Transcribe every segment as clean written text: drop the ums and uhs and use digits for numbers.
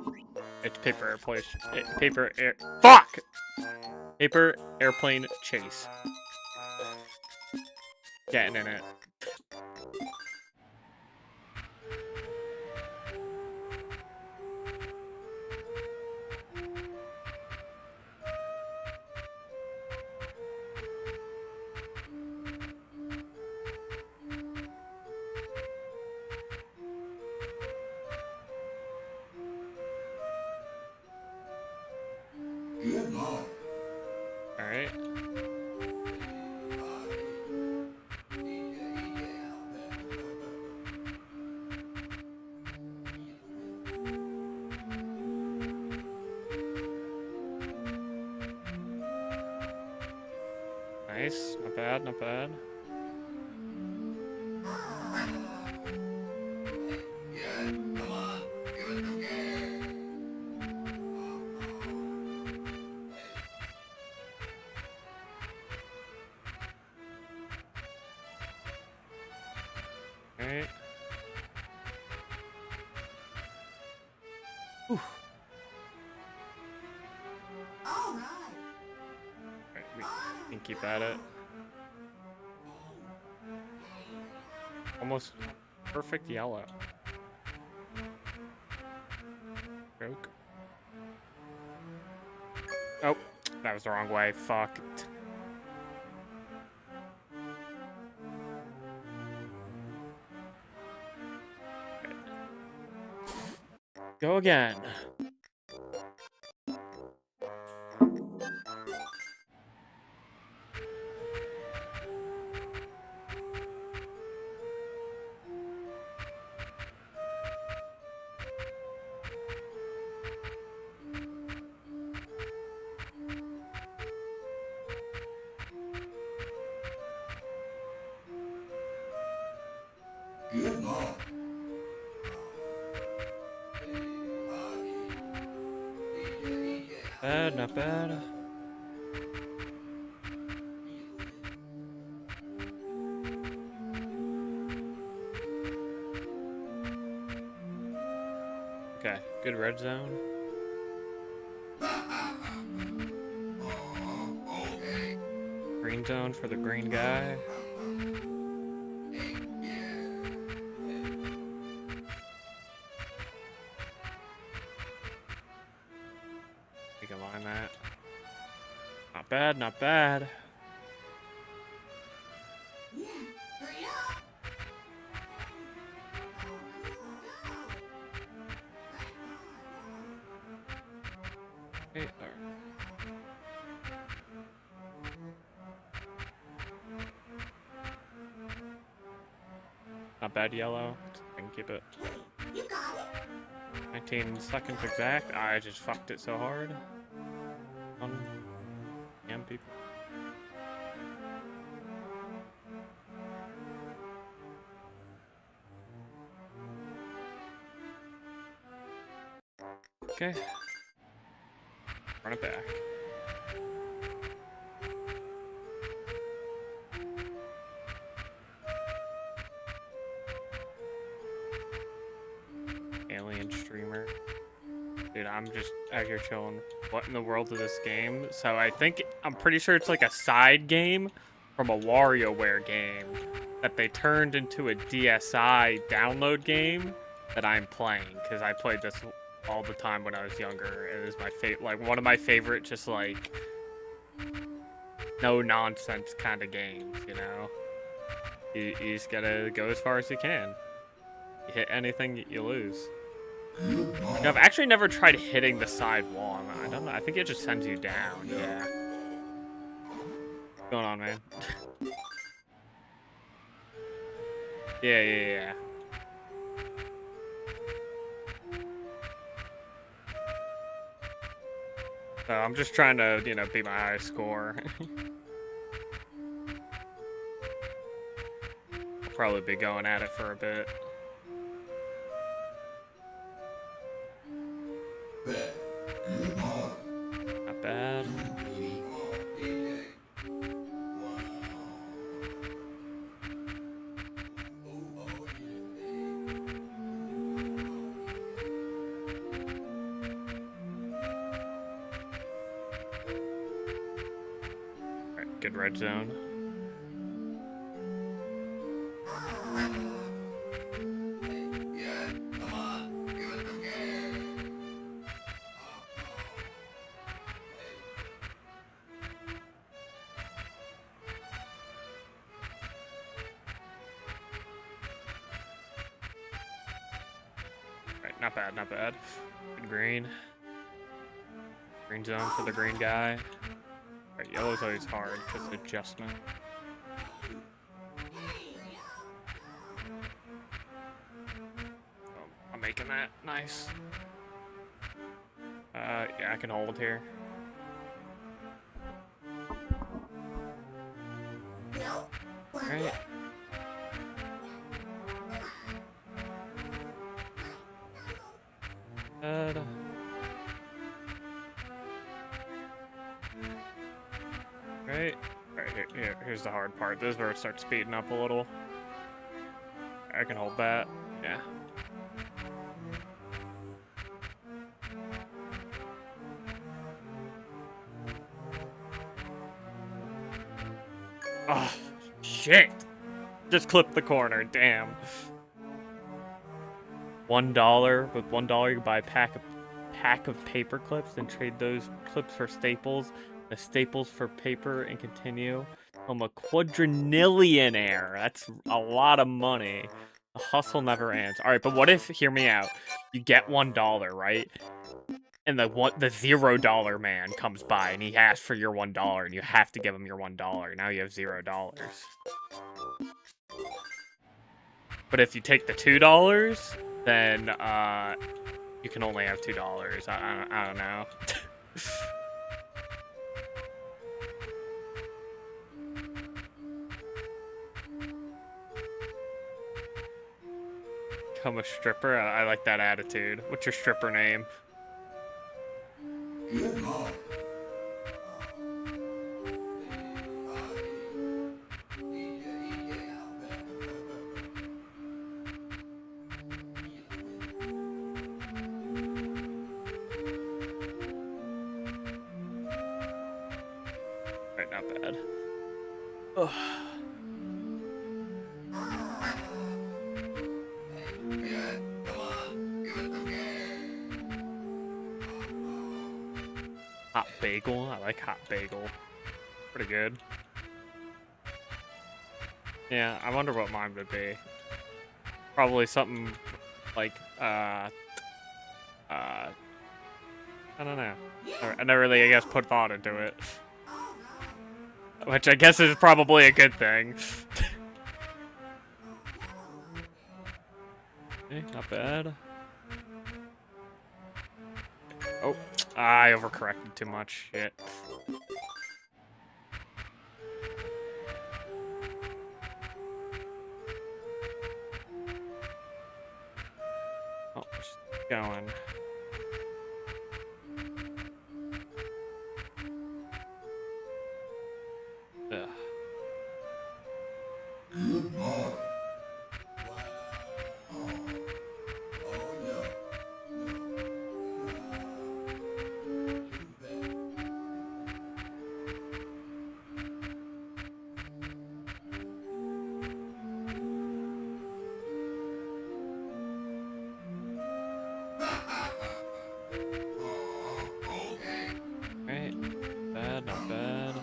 way. It's paper airplane. Paper air. Fuck! Paper airplane chase. Getting in it. Alright. Nice. Not bad, not bad. Alright. Whew. Alright, we can keep at it. Almost perfect yellow. Joke. Oh, that was the wrong way. Fuck. Go again. Bad, not bad. Okay, good red zone. Green zone for the green guy. We can line that. Not bad, not bad. Okay, not bad yellow. I can keep it. 19 seconds exact. I just fucked it so hard. Damn people. Okay. Run it back. Alien streamer. Dude, I'm just out here chilling. What in the world is this game? So I'm pretty sure it's like a side game from a WarioWare game that they turned into a DSi download game that I'm playing, because I played this all the time when I was younger. It is my one of my favorite, just like no nonsense kind of games, you know? You just gotta go as far as you can. You hit anything, you lose. You know, I've actually never tried hitting the side wall. I don't know. I think it just sends you down. Yeah. What's going on, man? Yeah. So I'm just trying to, you know, beat my highest score. I'll probably be going at it for a bit. Not bad. good red zone. Right, not bad, not bad. Good green. Green zone for the green guy. Right, yellow's always hard because of adjustment. I'm making that nice. Yeah, I can hold here. Right. Right. Right, here's the hard part. This is where it starts speeding up a little. I can hold that. Yeah. Oh, shit! Just clip the corner, damn. $1. With $1, you can buy a pack of paper clips and trade those clips for staples. The staples for paper and continue. I'm a quadrillion-aire. That's a lot of money. The hustle never ends. All right, but what if, hear me out, you get $1, right? And the $0 man comes by and he asks for your $1 and you have to give him your $1. Now you have $0. But if you take the $2, then you can only have $2. I don't know. Become a stripper? I like that attitude. What's your stripper name? Right, not bad. Ugh. Hot bagel? I like hot bagel. Pretty good. Yeah, I wonder what mine would be. Probably something like, I don't know. I never really, I guess, put thought into it. Which I guess is probably a good thing. Okay, not bad. Oh, I overcorrected too much. Shit. Oh, just going. Ugh. Right, bad, not bad.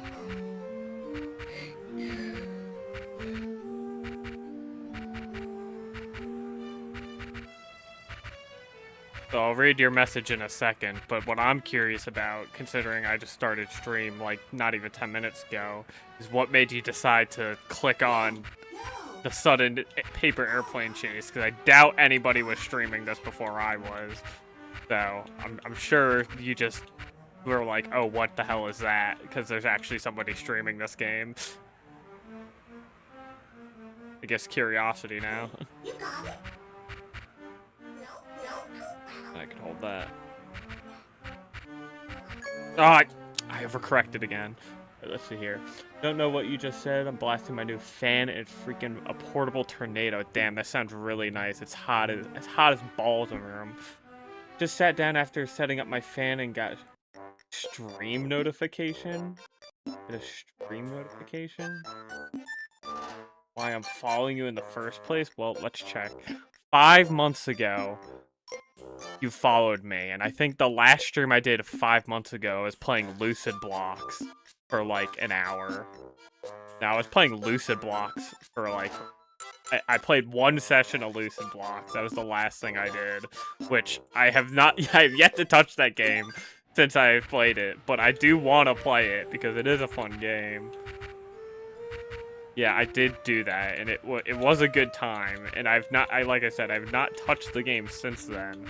So I'll read your message in a second, but what I'm curious about, considering I just started stream like not even 10 minutes ago, is what made you decide to click on the sudden paper airplane chase, because I doubt anybody was streaming this before I was. So I'm sure you just were like, oh, what the hell is that? Because there's actually somebody streaming this game. I guess curiosity now. You got it. I can hold that. Oh, I overcorrected again. Let's see here. Don't know what you just said. I'm blasting my new fan. It's freaking a portable tornado. Damn, that sounds really nice. It's hot as balls in the room. Just sat down after setting up my fan and got stream notification. Get a stream notification? Why I'm following you in the first place? Well, let's check. 5 months ago, you followed me, and I think the last stream I did 5 months ago was playing Lucid Blocks for like an hour. Now, I was playing Lucid Blocks for like... I played one session of Lucid Blocks. That was the last thing I did, which I have yet to touch that game since I've played it, but I do want to play it because it is a fun game. Yeah, I did do that, and it was a good time, and like I said, I've not touched the game since then,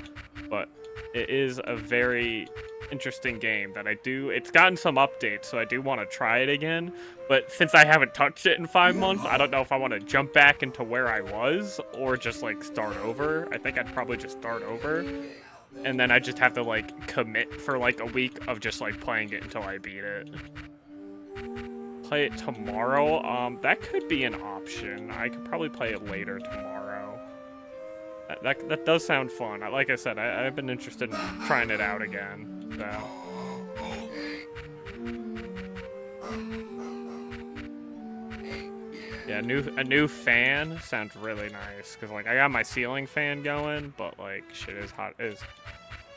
but it is a very interesting game that it's gotten some updates, so I do want to try it again, but since I haven't touched it in 5 months, I don't know if I want to jump back into where I was, or just, like, start over. I think I'd probably just start over, and then I just have to, like, commit for, like, a week of just, like, playing it until I beat it. Play it tomorrow? That could be an option. I could probably play it later tomorrow. That does sound fun. Like I said, I've been interested in trying it out again, so... Yeah, a new fan sounds really nice, because, like, I got my ceiling fan going, but, like, shit is hot.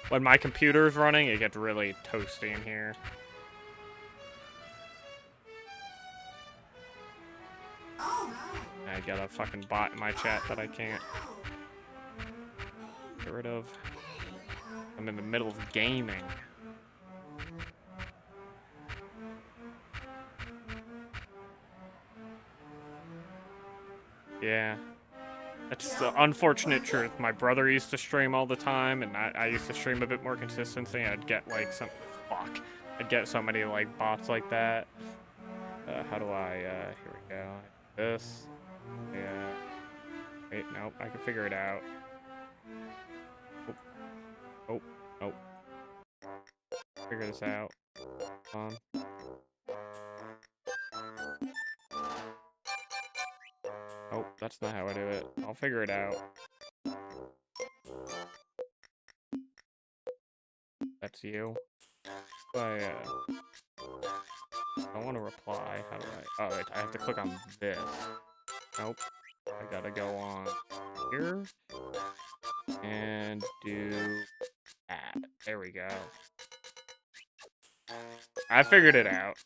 When my computer's running, it gets really toasty in here. I got a fucking bot in my chat that I can't get rid of. I'm in the middle of gaming. Yeah. That's the unfortunate truth. My brother used to stream all the time, and I used to stream a bit more consistency. I'd get, like, I'd get so many, like, bots like that. How do I, here we go. This. Yeah. Wait, nope, I can figure it out. Oh, oh. Figure this out. Hold on. Oh, that's not how I do it. I'll figure it out. That's you. I don't want to reply. How do I? Oh, wait, I have to click on this. Nope. I gotta go on here and do that. There we go. I figured it out.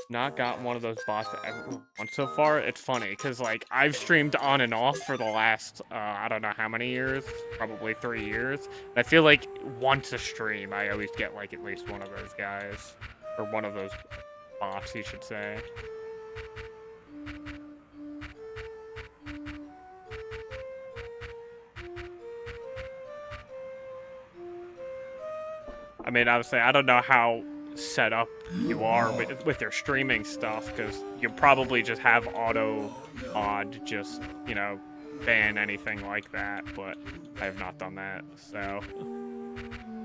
Not got one of those bots that everyone wants so far. It's funny because, like, I've streamed on and off for the last I don't know how many years, probably 3 years. And I feel like once a stream, I always get, like, at least one of those guys, or one of those bots, you should say. I mean, obviously, I don't know how set up you are with your streaming stuff, because you probably just have auto mod, just, you know, ban anything like that, but I have not done that, so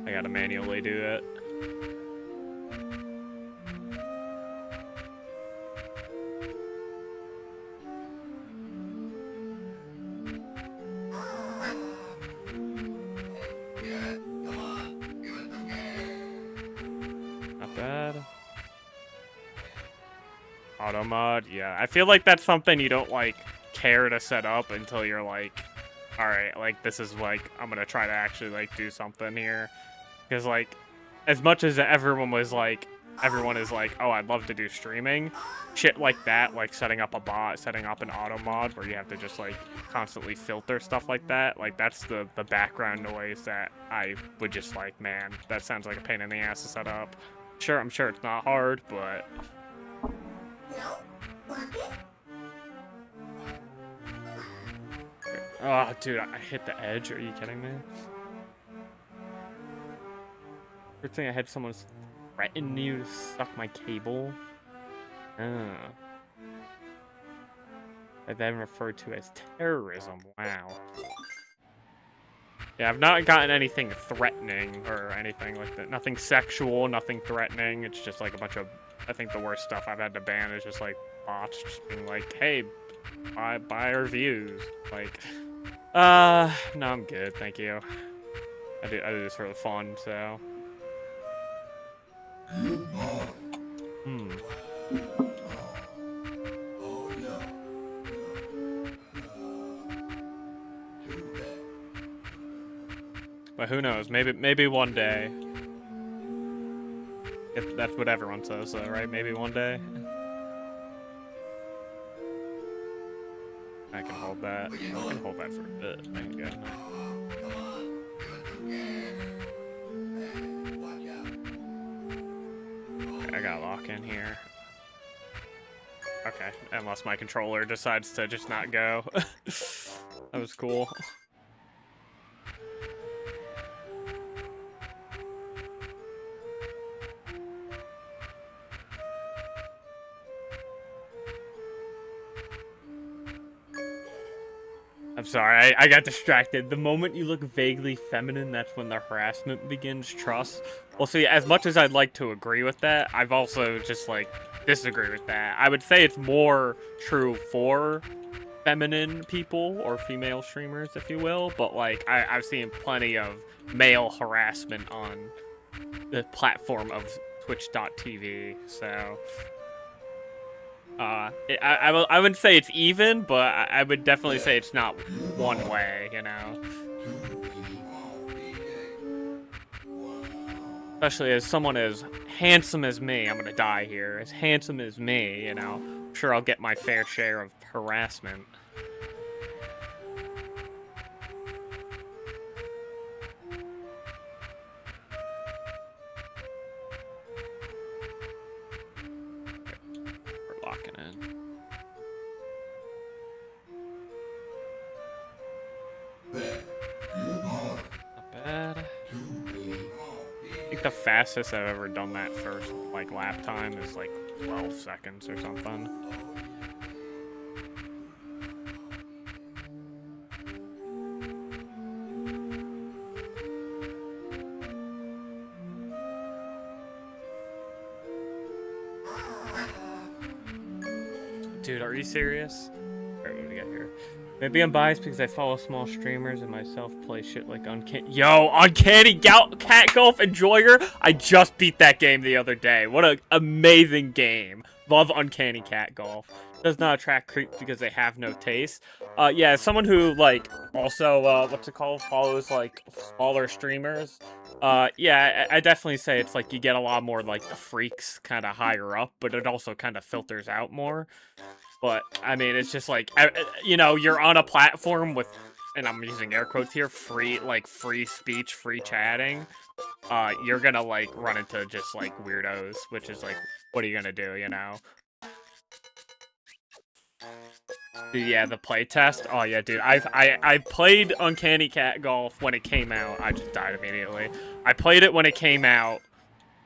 I gotta manually do it. Auto mod, yeah. I feel like that's something you don't, like, care to set up until you're like, alright, like, this is, like, I'm gonna try to actually, like, do something here. Because, like, as much as everyone is like, oh, I'd love to do streaming, shit like that, like setting up a bot, setting up an auto mod where you have to just, like, constantly filter stuff like that, like, that's the background noise that I would just, like, man, that sounds like a pain in the ass to set up. Sure, I'm sure it's not hard, but... Oh, dude, I hit the edge. Are you kidding me? Good thing I had someone threaten you to suck my cable. I've been referred to as terrorism. Wow. Yeah, I've not gotten anything threatening or anything like that. Nothing sexual, nothing threatening. It's just like a bunch of... I think the worst stuff I've had to ban is just like bots just being like, hey, buy our views. Like, no, I'm good, thank you. I do this for the fun, so. Hmm. But who knows? Maybe one day. If that's what everyone says, though, right? Maybe one day. I can hold that. I can hold that for a bit. I can go. I gotta lock in here. Okay, unless my controller decides to just not go. That was cool. I'm sorry, I got distracted. The moment you look vaguely feminine, that's when the harassment begins. Trust. Well, see, as much as I'd like to agree with that, I've also just, like, disagree with that. I would say it's more true for feminine people or female streamers, if you will, but, like, I've seen plenty of male harassment on the platform of Twitch.tv, so... I wouldn't say it's even, but I would definitely say it's not one way, you know? Especially as someone as handsome as me, I'm gonna die here, as handsome as me, you know? I'm sure I'll get my fair share of harassment. We're locking in. Not bad. I think the fastest I've ever done that first, like, lap time is, like, 12 seconds or something. Dude, are you serious? Alright, what do we got here? Maybe I'm biased because I follow small streamers and myself play shit like Uncanny... Yo, Uncanny Cat Golf Enjoyer! I just beat that game the other day. What an amazing game. Love Uncanny Cat Golf. Does not attract creeps because they have no taste. Yeah, as someone who, like, also, what's it called? Follows, like, smaller streamers. Yeah, I definitely say it's like you get a lot more, like, the freaks kind of higher up, but it also kind of filters out more. But, I mean, it's just like, you know, you're on a platform with, and I'm using air quotes here, free speech, free chatting. You're gonna, like, run into just, like, weirdos, which is, like, what are you gonna do, you know? Yeah, the playtest. Oh, yeah, dude. I played Uncanny Cat Golf when it came out. I just died immediately. I played it when it came out,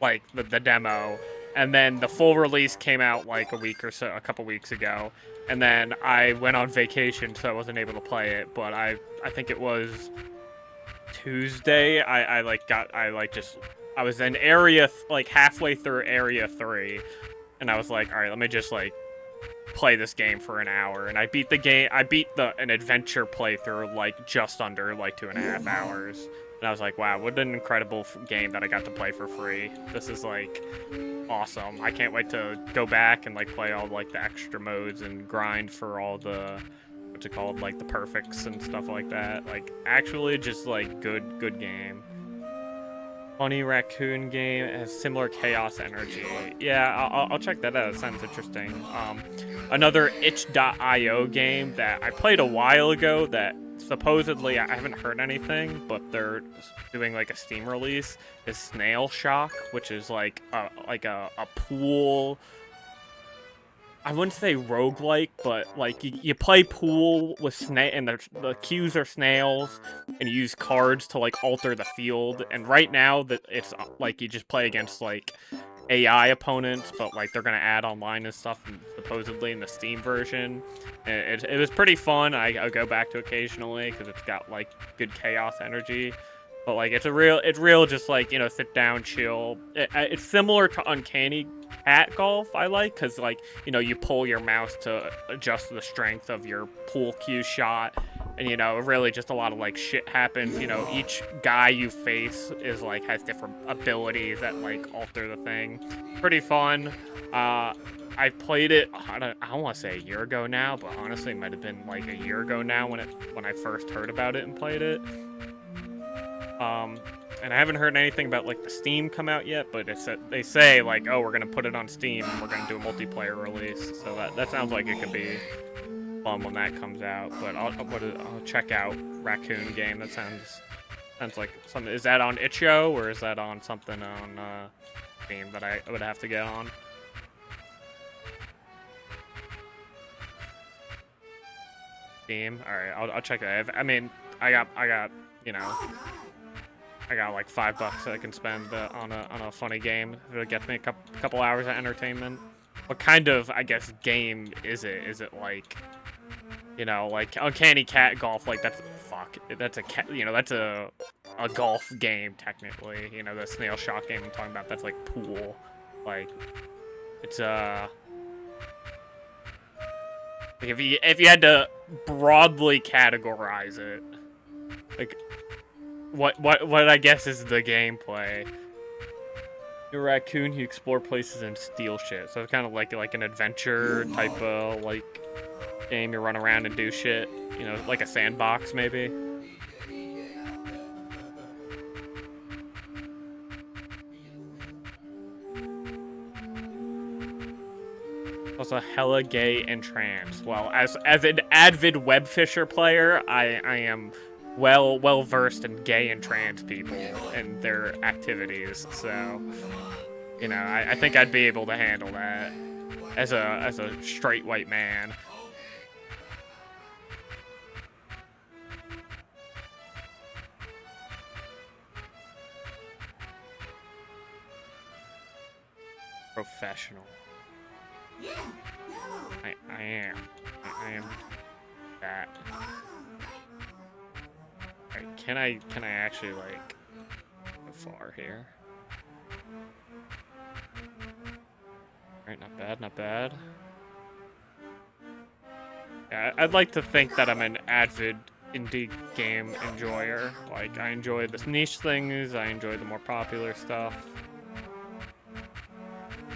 like, the demo. And then the full release came out like a couple weeks ago. And then I went on vacation, so I wasn't able to play it. But I think it was Tuesday. I was in halfway through area 3, and I was like, all right, let me just like play this game for an hour. And I beat the game. I beat an adventure playthrough like just under like 2.5 hours. And I was like, wow, what an incredible game that I got to play for free. This is, like, awesome. I can't wait to go back and, like, play all, like, the extra modes and grind for all the, what's it called, like, the perfects and stuff like that. Like, actually just, like, good game. Funny Raccoon game has similar chaos energy. Yeah, I'll check that out. It sounds interesting. Another itch.io game that I played a while ago that supposedly I haven't heard anything, but they're doing like a Steam release is Snail Shock, which is like a pool. I wouldn't say roguelike, but like you play pool with snail, and the cues are snails, and you use cards to like alter the field. And right now that it's like you just play against like AI opponents, but like they're gonna add online and stuff, supposedly in the Steam version. And it was pretty fun. I go back to occasionally because it's got like good chaos energy. But like it's real just like, you know, sit down, chill. It's similar to Uncanny Cat Golf, I like, because like, you know, you pull your mouse to adjust the strength of your pool cue shot, And, you know, really just a lot of, like, shit happens. You know, each guy you face is, like, has different abilities that, like, alter the thing. Pretty fun. I played it, I don't want to say a year ago now, but honestly, it might have been, like, a year ago now when I first heard about it and played it. And I haven't heard anything about, like, the Steam come out yet, but they say, like, oh, we're gonna put it on Steam, and we're gonna do a multiplayer release. So that sounds like it could be fun when that comes out. But I'll check out Raccoon Game. That sounds like something. Is that on itch.io, or is that on something on Steam that I would have to get on? Steam. All right, I'll check that. I mean, I got you know. I got like $5 that I can spend on a funny game. If it gets me a couple hours of entertainment. What kind of, I guess, game is it? Is it like, you know, like Uncanny Cat Golf? Like that's that's a golf game technically. You know, the Snail Shot game I'm talking about. That's like pool. Like it's like if you had to broadly categorize it, like. What I guess is the gameplay. You're a raccoon, you explore places and steal shit. So it's kind of like an adventure type of like game. You run around and do shit. You know, like a sandbox maybe. Also hella gay and trans. Well, as an avid webfisher player, I am well versed in gay and trans people and their activities, so you know I think I'd be able to handle that as a straight white man. Professional. I am that. Alright, can I actually like go far here? Alright, not bad. Yeah, I'd like to think that I'm an avid indie game enjoyer. Like I enjoy the niche things, I enjoy the more popular stuff.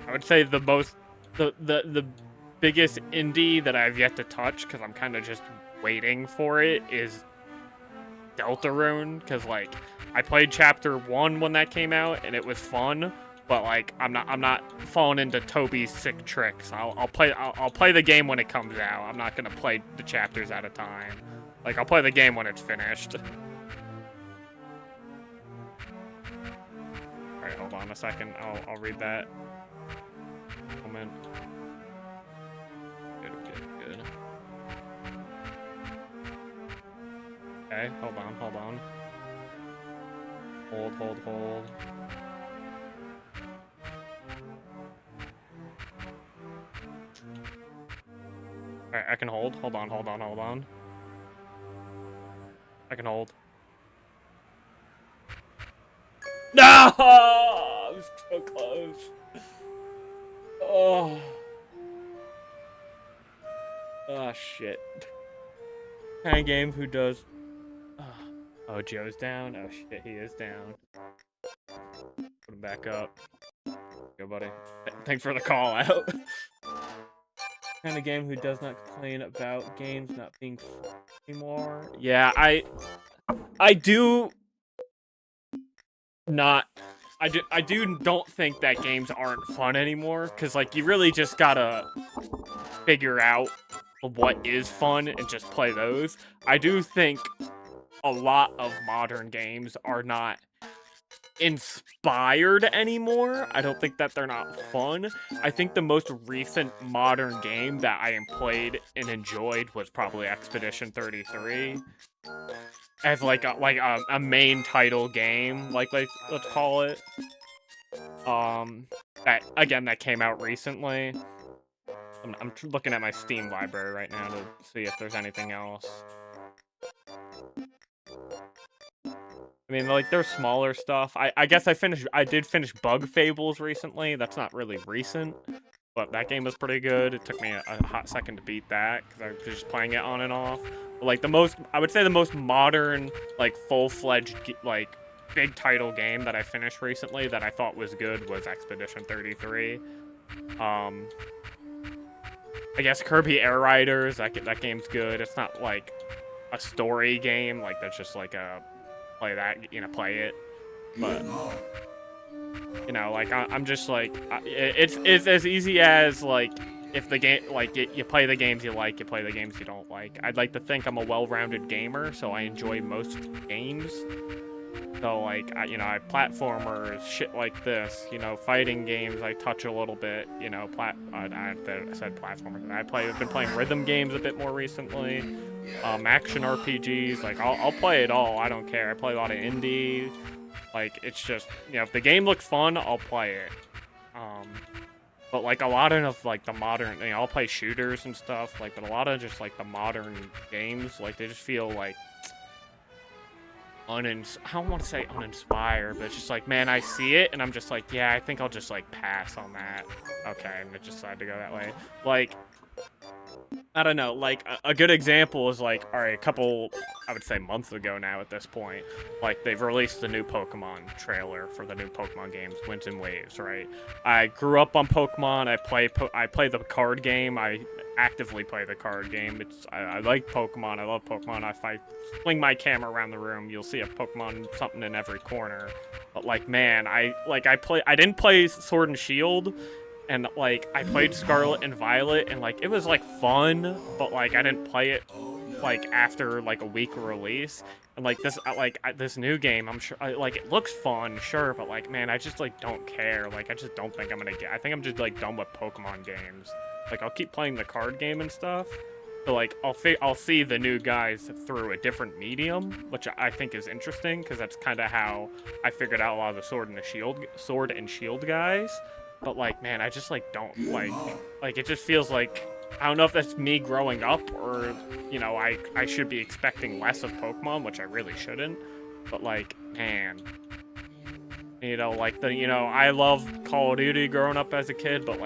I would say the biggest indie that I've yet to touch, because I'm kind of just waiting for it, is Deltarune, because like I played chapter 1 when that came out and it was fun, but like I'm not falling into Toby's sick tricks. I'll play the game when it comes out. I'm not gonna play the chapters at a time. Like I'll play the game when it's finished. Alright, hold on a second. I'll read that. Moment. Good. Okay, hold on. Hold. Alright, I can hold. Hold on. I can hold. No! I was so close. Oh. Oh, shit. Kind of game who does... Oh, Joe's down? Oh, shit, he is down. Put him back up. Go, buddy. Thanks for the call out. Kind of game who does not complain about games not being fun anymore. Yeah, I do not... I don't think that games aren't fun anymore, because, like, you really just gotta figure out what is fun and just play those. I do think a lot of modern games are not inspired anymore. I don't think that they're not fun. I think the most recent modern game that I played and enjoyed was probably Expedition 33. As like a main title game, like let's call it. That came out recently. I'm looking at my Steam library right now to see if there's anything else. I mean, like, there's smaller stuff. I guess I did finish Bug Fables recently. That's not really recent. but that game was pretty good. It took me a hot second to beat that because I was just playing it on and off. But, like I would say the most modern, like full-fledged, like big title game that I finished recently that I thought was good was Expedition 33. Um, I guess Kirby Air Riders, that game's good. It's not like a story game, like that's just like a play that, play it. But like I'm just like it's as easy as like if the game like you play the games you like, you play the games you don't like. I'd like to think I'm a well-rounded gamer, so I enjoy most games. So like I platformers, shit like this, fighting games I touch a little bit, I said platformers. I've been playing rhythm games a bit more recently. Action RPGs, like I'll play it all. I don't care. I play a lot of indie. Like it's just if the game looks fun, I'll play it. But like a lot of like the modern, I'll play shooters and stuff. Like, but a lot of just like the modern games, like they just feel like I don't want to say uninspired, but it's just like, man, I see it and I'm just like, yeah, I think I'll just like pass on that. Okay, and it just decided to go that way. Like, I don't know, like a good example is like, all right, a couple, I would say months ago now at this point, like they've released the new Pokemon trailer for the new Pokemon games, Winds and Waves, right? I grew up on Pokemon. I play the card game. I actively play the card game. I like Pokemon. I love Pokemon. If I fling my camera around the room, you'll see a Pokemon something in every corner. But like, man, I didn't play Sword and Shield. And, like, I played Scarlet and Violet, and, like, it was, like, fun, but, like, I didn't play it, like, after, like, a week of release. And, like, this new game, I'm sure, like, it looks fun, sure, but, like, man, I just, like, don't care. Like, I just don't think I think I'm just, like, done with Pokemon games. Like, I'll keep playing the card game and stuff, but, like, I'll see the new guys through a different medium, which I think is interesting, because that's kind of how I figured out a lot of the Sword and Shield guys. But, like, man, I just, like, don't, like, it just feels like, I don't know if that's me growing up or, I should be expecting less of Pokemon, which I really shouldn't. But, like, man, I love Call of Duty growing up as a kid, but,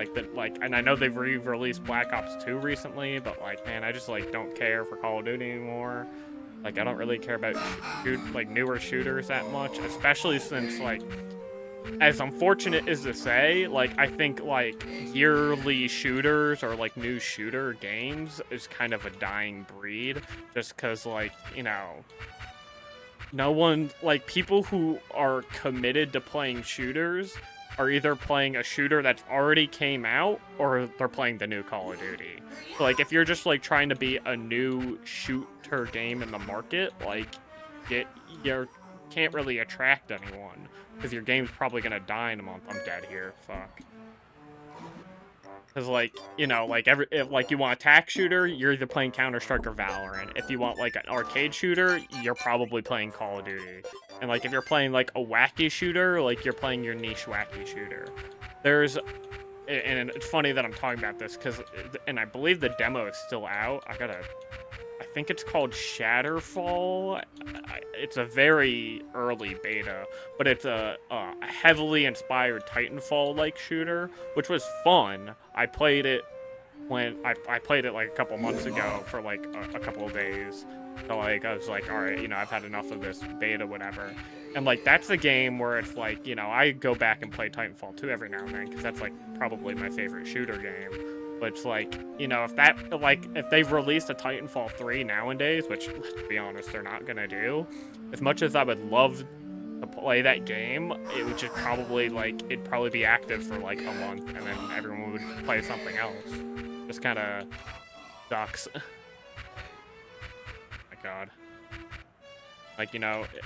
and I know they've re-released Black Ops 2 recently, but, like, man, I just, like, don't care for Call of Duty anymore. Like, I don't really care about, newer shooters that much, especially since, like, as unfortunate as to say, like, I think, like, yearly shooters or, like, new shooter games is kind of a dying breed. Just because, like, no one, like, people who are committed to playing shooters are either playing a shooter that's already came out or they're playing the new Call of Duty. So, like, if you're just, like, trying to be a new shooter game in the market, like, you can't really attract anyone. Because your game's probably gonna die in a month. I'm dead here. Fuck. Because, like, if you want a tac shooter, you're either playing Counter-Strike or Valorant. If you want, like, an arcade shooter, you're probably playing Call of Duty. And, like, if you're playing, like, a wacky shooter, like, you're playing your niche wacky shooter. And it's funny that I'm talking about this, and I believe the demo is still out. I think it's called Shatterfall. It's a very early beta, but it's a heavily inspired Titanfall-like shooter, which was fun. I played it when I played it like a couple months ago for like a couple of days. So like I was like, all right, I've had enough of this beta, whatever. And like that's a game where it's like, I go back and play Titanfall 2 every now and then because that's like probably my favorite shooter game. But it's like, if they've released a Titanfall 3 nowadays, which, let's be honest, they're not gonna do, as much as I would love to play that game, it would just probably, it'd probably be active for, like, a month, and then everyone would play something else. Just kind of sucks. My God. Like,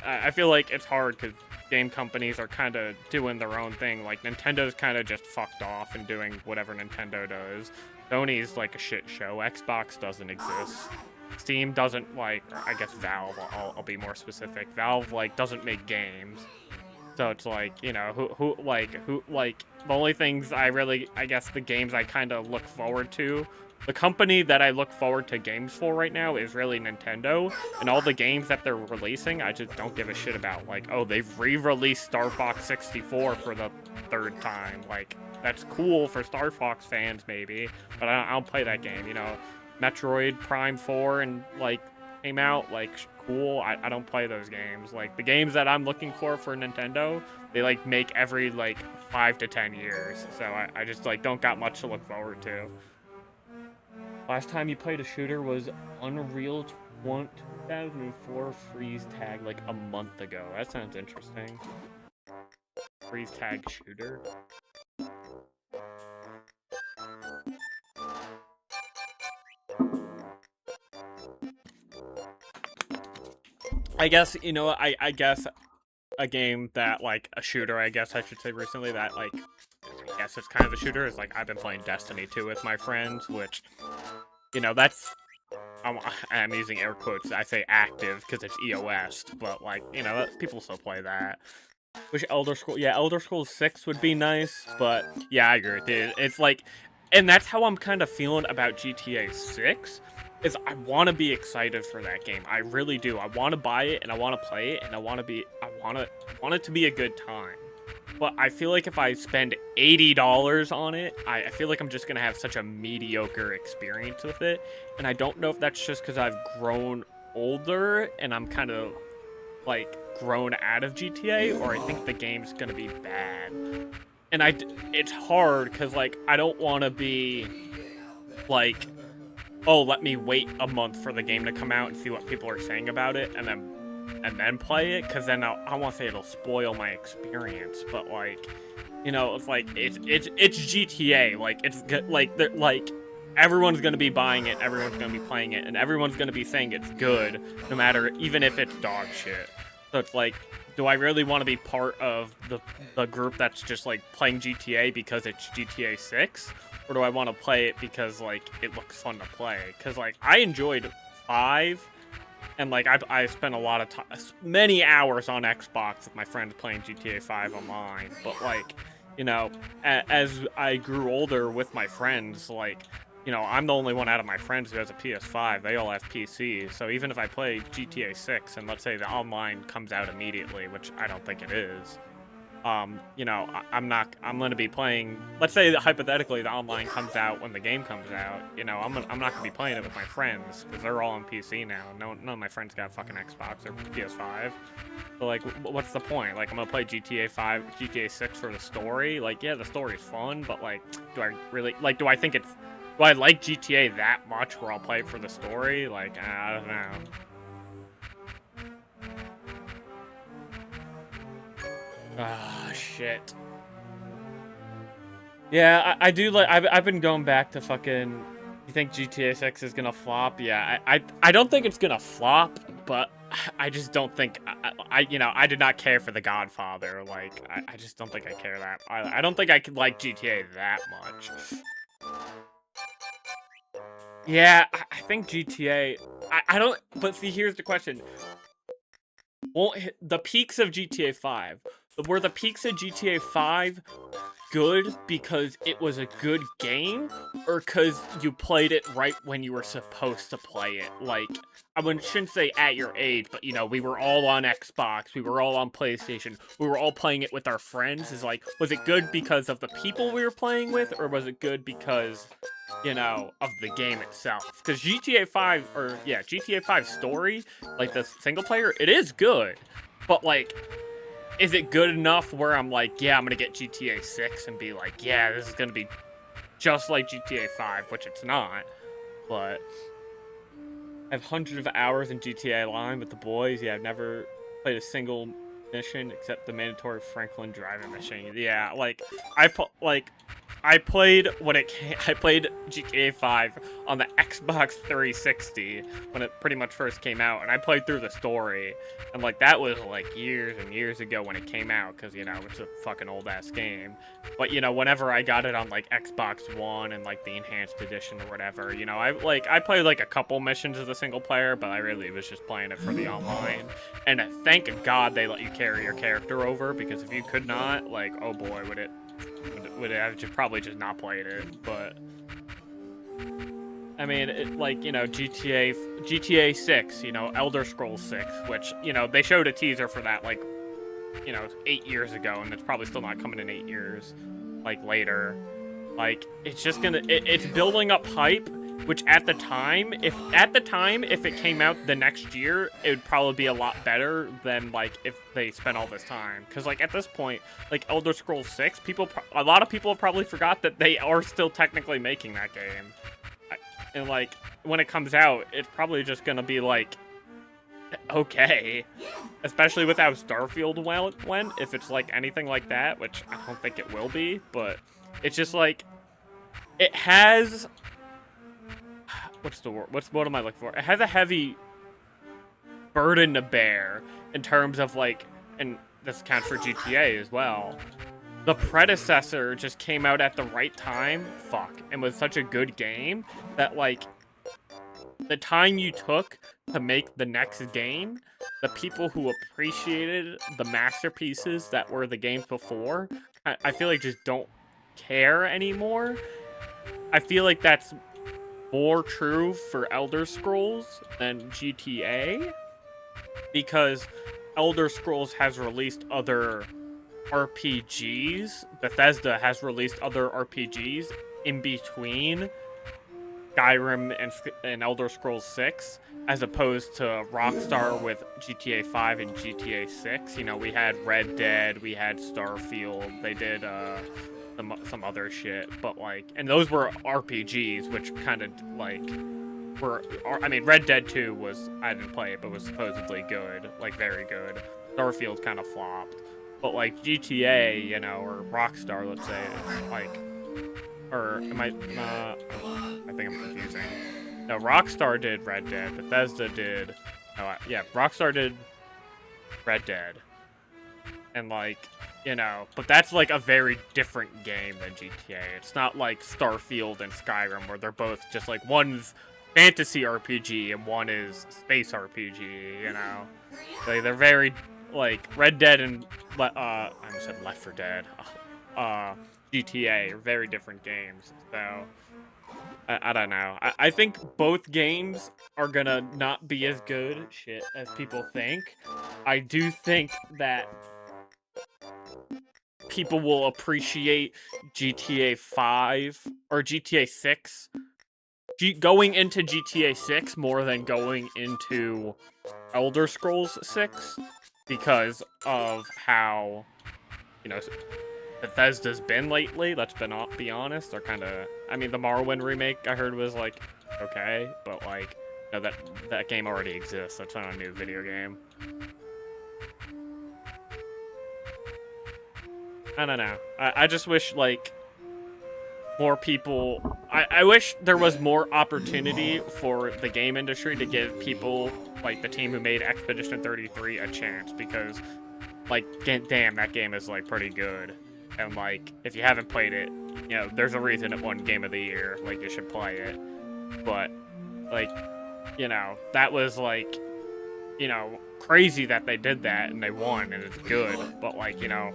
I feel like it's hard because game companies are kind of doing their own thing. Like, Nintendo's kind of just fucked off and doing whatever Nintendo does. Sony's like a shit show. Xbox doesn't exist. Steam doesn't, or I guess Valve, I'll be more specific. Valve, doesn't make games. So it's like, the only things I guess the games I kind of look forward to the company that I look forward to games for right now is really Nintendo, and all the games that they're releasing, I just don't give a shit about. Like, oh, they've re-released Star Fox 64 for the third time. Like, that's cool for Star Fox fans, maybe, but I don't play that game, you know. Metroid Prime 4 and, like, came out, like, cool. I don't play those games. Like, the games that I'm looking for Nintendo, they, like, make every, like, 5 to 10 years. So I just, like, don't got much to look forward to. Last time you played a shooter was Unreal 2004 Freeze Tag, like, a month ago. That sounds interesting. Freeze Tag shooter? I guess, you know, I guess a game that, like, a shooter, I guess I should say recently, that, like, I guess it's kind of a shooter, is, like, I've been playing Destiny 2 with my friends, which, you know, that's, I'm using air quotes, I say active, because it's EOS, but, like, you know, people still play that. Which Elder Scrolls 6 would be nice, but, yeah, I agree with you. It's, like, and that's how I'm kind of feeling about GTA 6, is I want to be excited for that game. I really do. I want to buy it, and I want to play it, and I want it to be a good time. But I feel like if I spend $80 on it, I feel like I'm just going to have such a mediocre experience with it. And I don't know if that's just because I've grown older and I'm kind of, like, grown out of GTA, or I think the game's going to be bad. And it's hard because, like, I don't want to be, like, oh, let me wait a month for the game to come out and see what people are saying about it, and then play it, because then I want to say it'll spoil my experience. But, like, you know, it's like it's GTA. Like, it's like everyone's gonna be buying it, everyone's gonna be playing it, and everyone's gonna be saying it's good, no matter, even if it's dog shit. So it's like, do I really want to be part of the group that's just, like, playing GTA because it's GTA 6? Or do I want to play it because, like, it looks fun to play? Because, like, I enjoyed 5, and, like, I spent a lot of time, many hours on Xbox with my friends playing GTA 5 online. But, like, you know, as I grew older with my friends, like, you know, I'm the only one out of my friends who has a PS5. They all have PCs. So even if I play GTA 6 and let's say the online comes out immediately, which I don't think it is, you know, I'm going to be playing, let's say that hypothetically the online comes out when the game comes out, you know, I'm not going to be playing it with my friends, because they're all on PC now. None of my friends got fucking Xbox or PS5. So, like, what's the point? Like, I'm going to play GTA 6 for the story? Like, yeah, the story's fun, but, like, do I really, like, do I like GTA that much where I'll play it for the story? Like, I don't know. Ah, shit. Yeah, I do like. I've been going back to fucking. You think GTA 6 is gonna flop? Yeah, I don't think it's gonna flop, but I just don't think. You know, I did not care for The Godfather. Like, I just don't think I care that. I don't think I could like GTA that much. Yeah, I think GTA. I don't. But see, here's the question. Won't hit the peaks of GTA 5. Were the peaks of GTA 5 good because it was a good game, or because you played it right when you were supposed to play it? Like, shouldn't say at your age, but, you know, we were all on Xbox, we were all on PlayStation, we were all playing it with our friends. Is like, was it good because of the people we were playing with, or was it good because, you know, of the game itself? Because GTA 5 story, like the single player, it is good, but, like, is it good enough where I'm like, yeah, I'm gonna get GTA 6 and be like, yeah, this is gonna be just like GTA 5, which it's not. But I have hundreds of hours in GTA Online with the boys. Yeah, I've never played a single mission except the mandatory Franklin driving mission. Yeah, like, I played I played GTA 5 on the Xbox 360 when it pretty much first came out, and I played through the story, and, like, that was, like, years and years ago when it came out, because, you know, it's a fucking old-ass game. But, you know, whenever I got it on, like, Xbox One and, like, the Enhanced Edition or whatever, you know, I played, like, a couple missions as a single player, but I really was just playing it for the online. And thank God they let you carry your character over, because if you could not, like, oh boy, would have probably just not played it. But I mean, like, you know, GTA 6, you know, Elder Scrolls 6, which, you know, they showed a teaser for that, like, you know, 8 years ago, and it's probably still not coming in 8 years, like, later. Like, it's just gonna, it's building up hype, which at the time, if it came out the next year, it would probably be a lot better than, like, if they spent all this time. Because, like, at this point, like, Elder Scrolls 6, a lot of people have probably forgot that they are still technically making that game. And, like, when it comes out, it's probably just gonna be, like, okay. Especially with how Starfield went, if it's, like, anything like that, which I don't think it will be, but it's just, like, it has... What's the word? What am I looking for? It has a heavy burden to bear in terms of, like, and this counts for GTA as well. The predecessor just came out at the right time, and was such a good game that, like, the time you took to make the next game, the people who appreciated the masterpieces that were the games before, I feel like just don't care anymore. I feel like that's more true for Elder Scrolls than GTA, because Elder Scrolls has released other RPGs. Bethesda has released other RPGs in between Skyrim and Elder Scrolls 6, as opposed to Rockstar with GTA 5 and GTA 6. You know, we had Red Dead, we had Starfield, they did some other shit, but, like, and those were RPGs, which kind of, like, were, I mean, Red Dead 2 was, I didn't play it, but was supposedly good, like, very good. Starfield kind of flopped, but, like, GTA, you know, or Rockstar, let's say, like, or am I think I'm confusing. No, Rockstar did Red Dead, Bethesda did, yeah, Rockstar did Red Dead, and, like, you know, but that's, like, a very different game than GTA. It's not like Starfield and Skyrim, where they're both just, like, one's fantasy RPG and one is space RPG, you know? Like, they're very, like, Red Dead and, I almost said Left 4 Dead, GTA are very different games, so... I don't know. I think both games are gonna not be as good, as people think. I do think that people will appreciate GTA 5 or GTA 6 going into GTA 6 more than going into Elder Scrolls 6, because of how, you know, Bethesda's been lately. Let's be honest. They're kind of, I mean, the Morrowind remake I heard was, like, okay, but, like, you know, that game already exists. That's not a new video game. I don't know. I just wish, like, more people... I wish there was more opportunity for the game industry to give people, like, the team who made Expedition 33 a chance, because, like, damn, that game is, like, pretty good. And, like, if you haven't played it, you know, there's a reason it won Game of the Year. Like, you should play it. But, like, you know, that was, like, you know, crazy that they did that and they won and it's good. But, like, you know,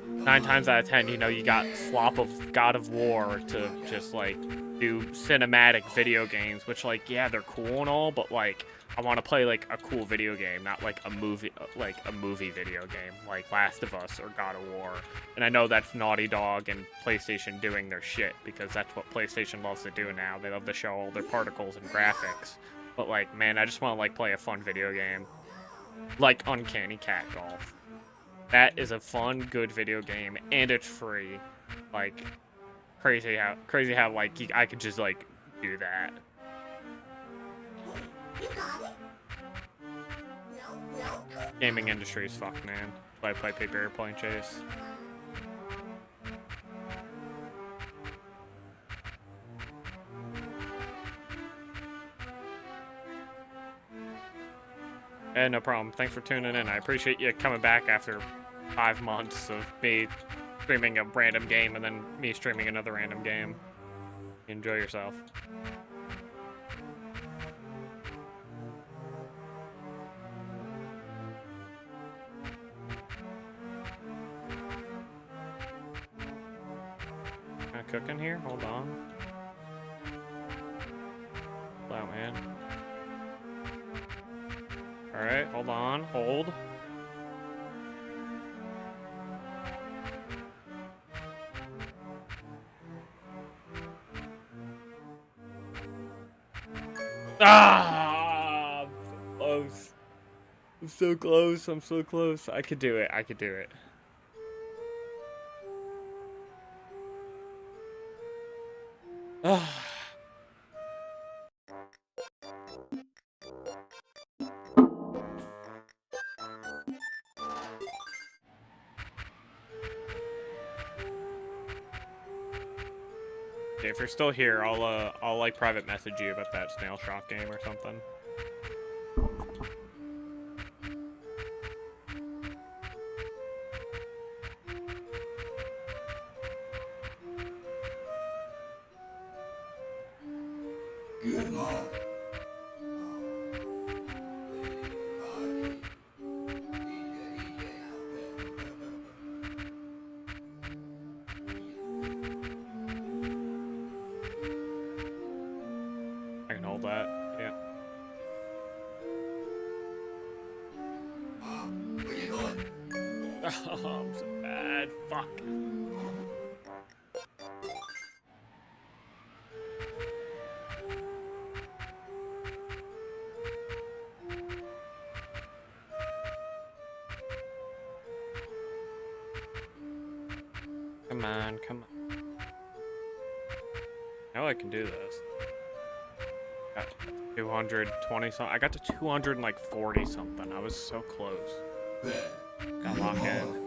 9 times out of 10, you know, you got flop of God of War to just, like, do cinematic video games, which, like, yeah, they're cool and all, but, like, I want to play, like, a cool video game, not, like, a movie video game, like Last of Us or God of War. And I know that's Naughty Dog and PlayStation doing their shit, because that's what PlayStation loves to do now. They love to show all their particles and graphics. But, like, man, I just want to, like, play a fun video game. Like Uncanny Cat Golf. That is a fun, good video game, and it's free. Like, crazy how, like, I could just, like, do that. Gaming industry is fucked, man. That's why I play Paper Airplane Chase. Yeah, no problem. Thanks for tuning in. I appreciate you coming back after 5 months of me streaming a random game and then me streaming another random game. Enjoy yourself. Can I cook in here? Hold on. man. Alright, hold on. Hold. Ah! I'm so close. I'm so close. I'm so close. I could do it. I could do it. Ah. If you're still here, I'll like private message you about that snail shot game or something. Good morning. I can hold that. Yeah. Where you going? Oh, I'm so bad. Fuck. Come on, come on. I know I can do this. Got 220 something. I got to 240 something. I was so close. Got lock in.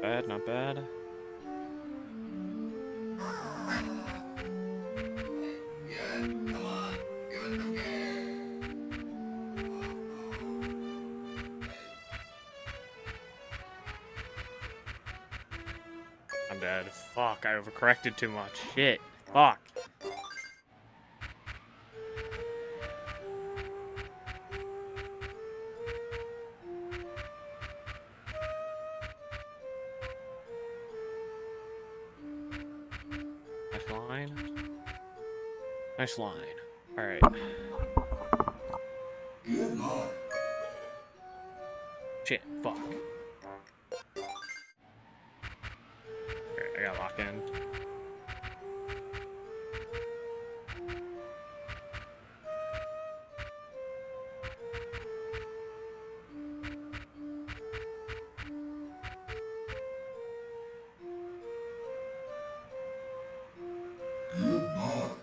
Bad, not bad. Come on, give us some gas. I'm dead. Fuck, I overcorrected too much. Shit. Fuck. Nice line. Nice line. Alright. Good morning. Shit. Fuck. Alright, I gotta lock in. Good morning.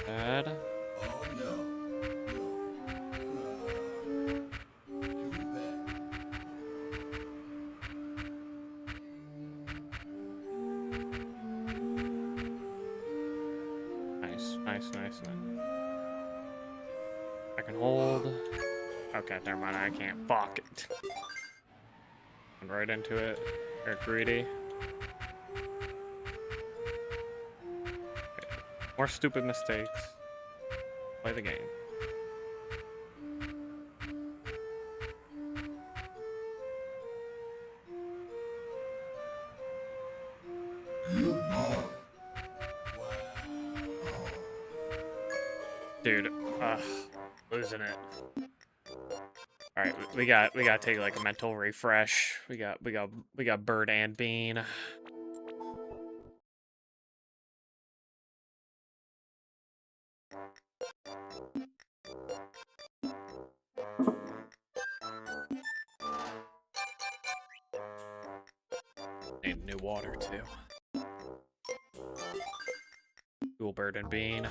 Bad. Oh no. Too bad. Nice, nice, nice, nice. I can hold. Okay, never mind. I can't. Fuck it. Went right into it. They're greedy. More stupid mistakes. Play the game. Good morning. Dude, losing it. All right, we gotta take like a mental refresh. We got Bird and Bean. Need new water too. Cool Bird and Bean.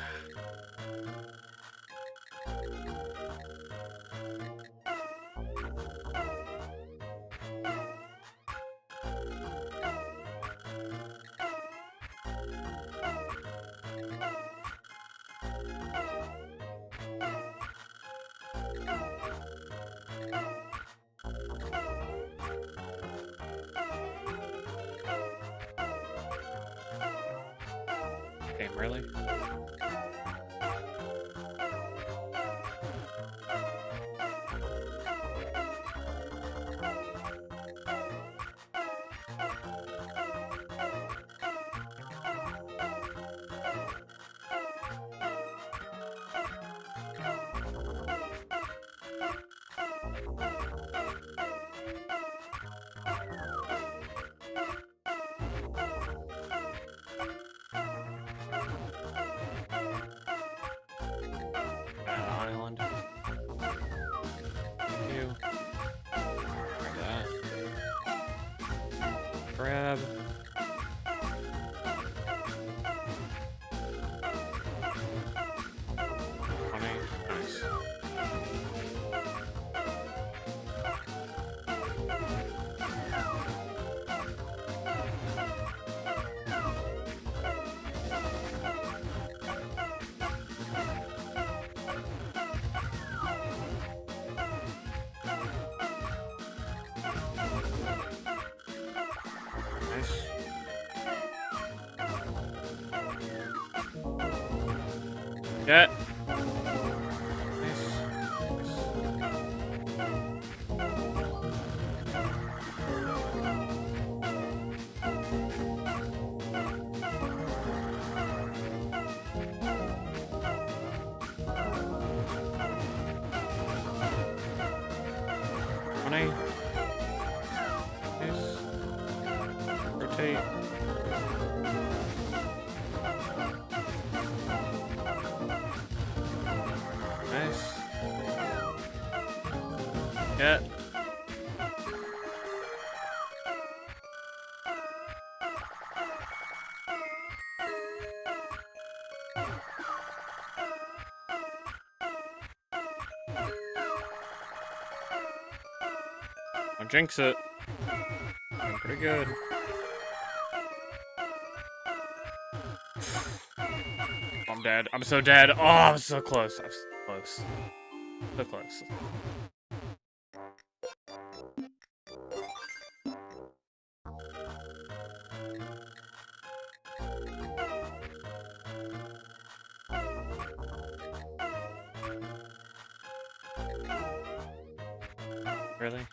Damn, really? grab. Nice. Nice. Get. Nice. Money. Nice. Rotate. Nice. Get. Don't jinx it. Doing pretty good. I'm dead. I'm so dead. Oh, I'm so close. I'm so close. So close. Really?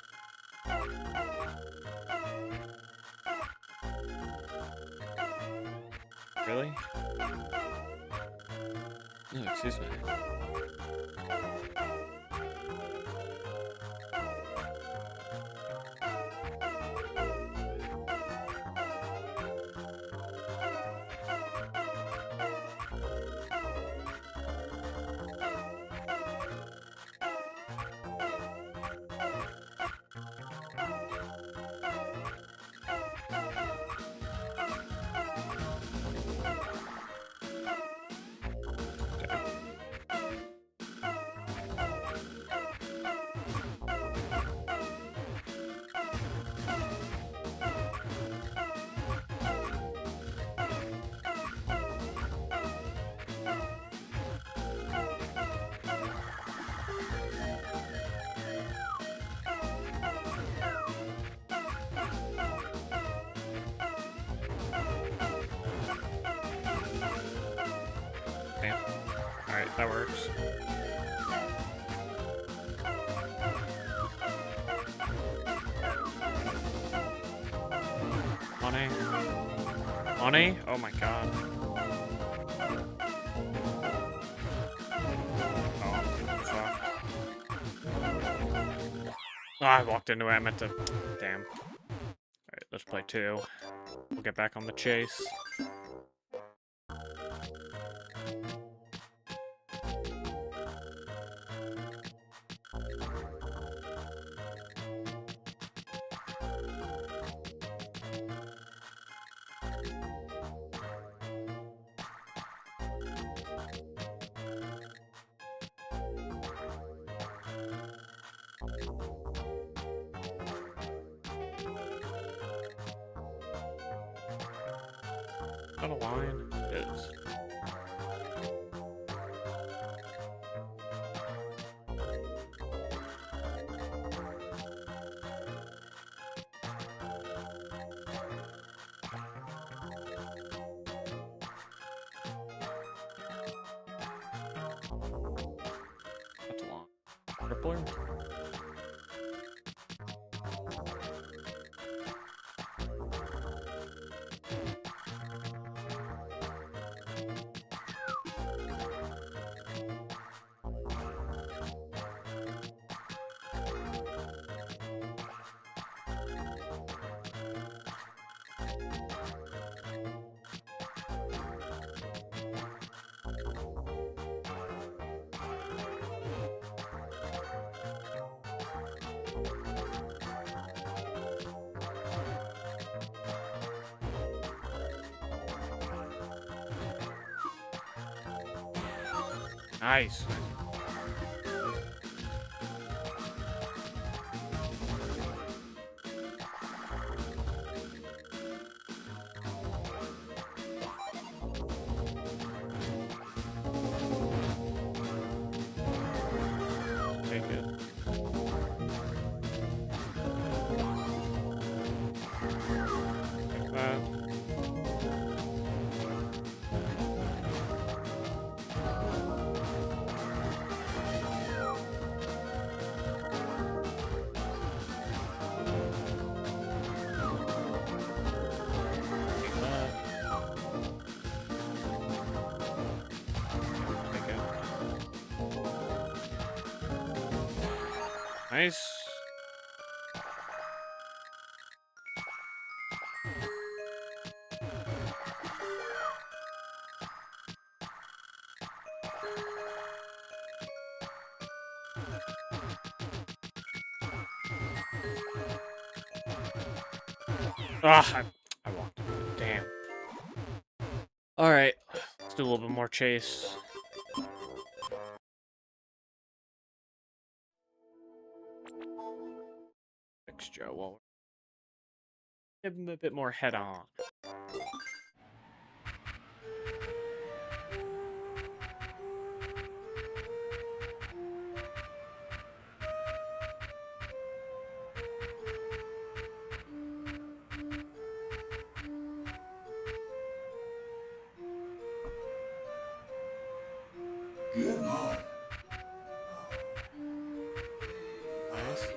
Really? No, excuse me. Damn. Alright, that works. Money. Money? Oh my god. Oh, fuck. Oh, I walked into it. I meant to. Damn. Alright, let's play 2. We'll get back on the chase. Is that a line? It is. That's a line. Crippler? Nice. Take it. Like that. Take that. Take it. Nice. Ah, I walked. Damn. All right, let's do a little bit more chase. Fix Joe while give him a bit more head on. Good morning. Nice.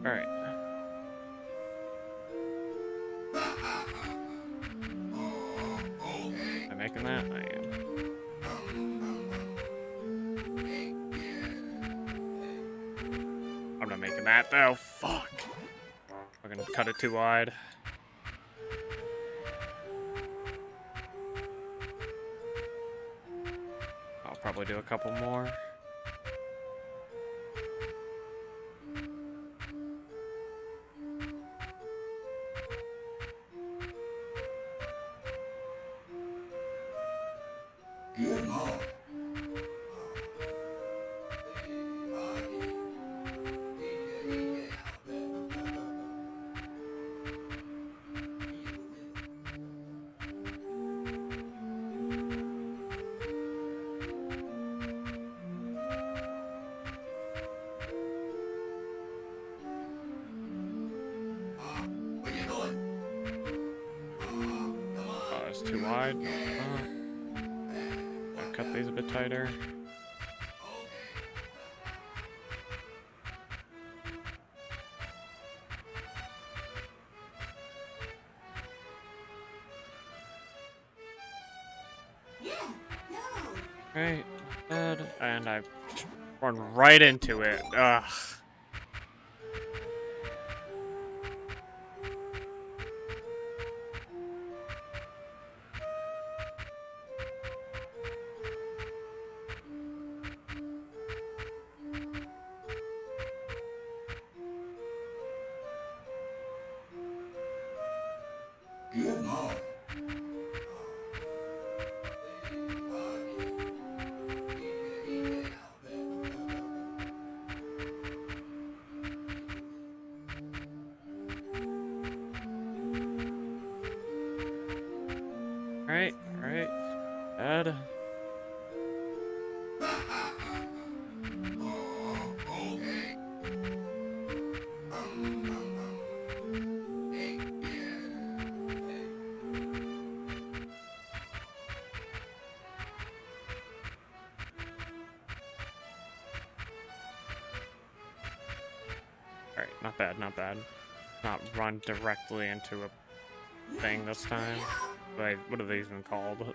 All right. Am I making that? I am. I'm not making that though. Fuck. I'm gonna cut it too wide. I'll probably do a couple more. Good morning. What you doing? Oh, it's too wide. I'll cut these a bit tighter. Right, good. And I run right into it. Ugh. Good morning. Right, good. Alright, not bad, not bad. Not run directly into a thing this time. Wait, what are these even called? Okay,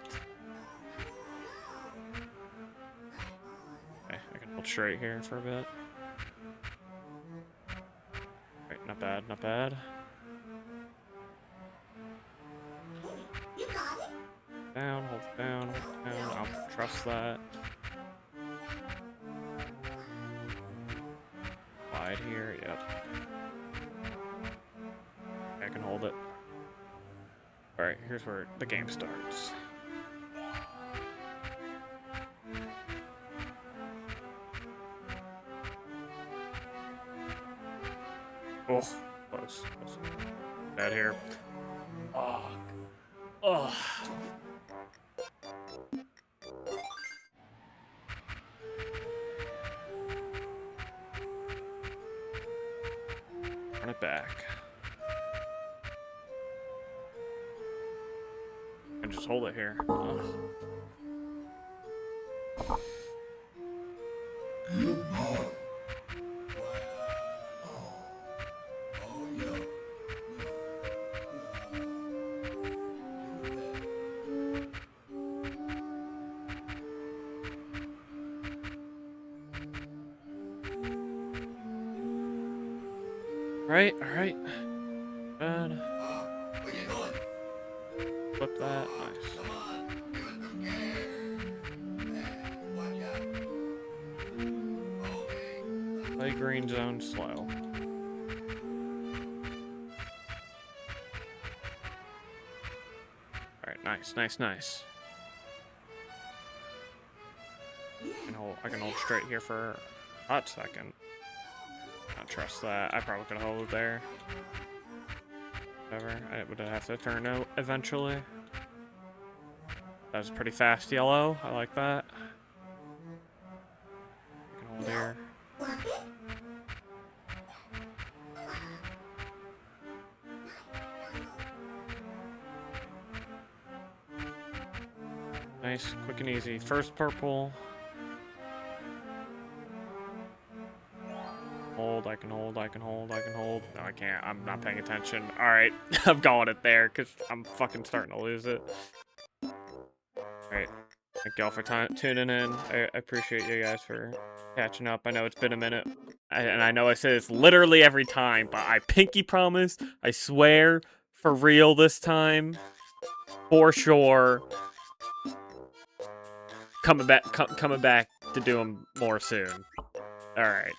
I can hold straight here for a bit. Alright, not bad, not bad. Down, hold down, hold down. I'll trust that. Right here, yep. I can hold it. Alright, here's where the game starts. Oh, close. Bad here. Oh. Oh. Run it back. And just hold it here. Oh. Alright, alright. Good. Where you going? Flip that. Nice. Come on, give it some gas. Watch out. Okay. Play green zone slow. Alright, nice, nice, nice. I can hold straight here for a hot second. I trust that. I probably could hold it there. Whatever. I would have to turn out eventually. That was pretty fast yellow. I like that. I can hold here. Nice, quick and easy. First purple. Hold, I can hold, I can hold, I can hold. No, I can't. I'm not paying attention. Alright, I'm calling it there because I'm fucking starting to lose it. Alright, thank y'all for tuning in. I appreciate you guys for catching up. I know it's been a minute. And I know I say this literally every time, but I pinky promise, I swear, for real this time, for sure, coming back to do them more soon. Alright.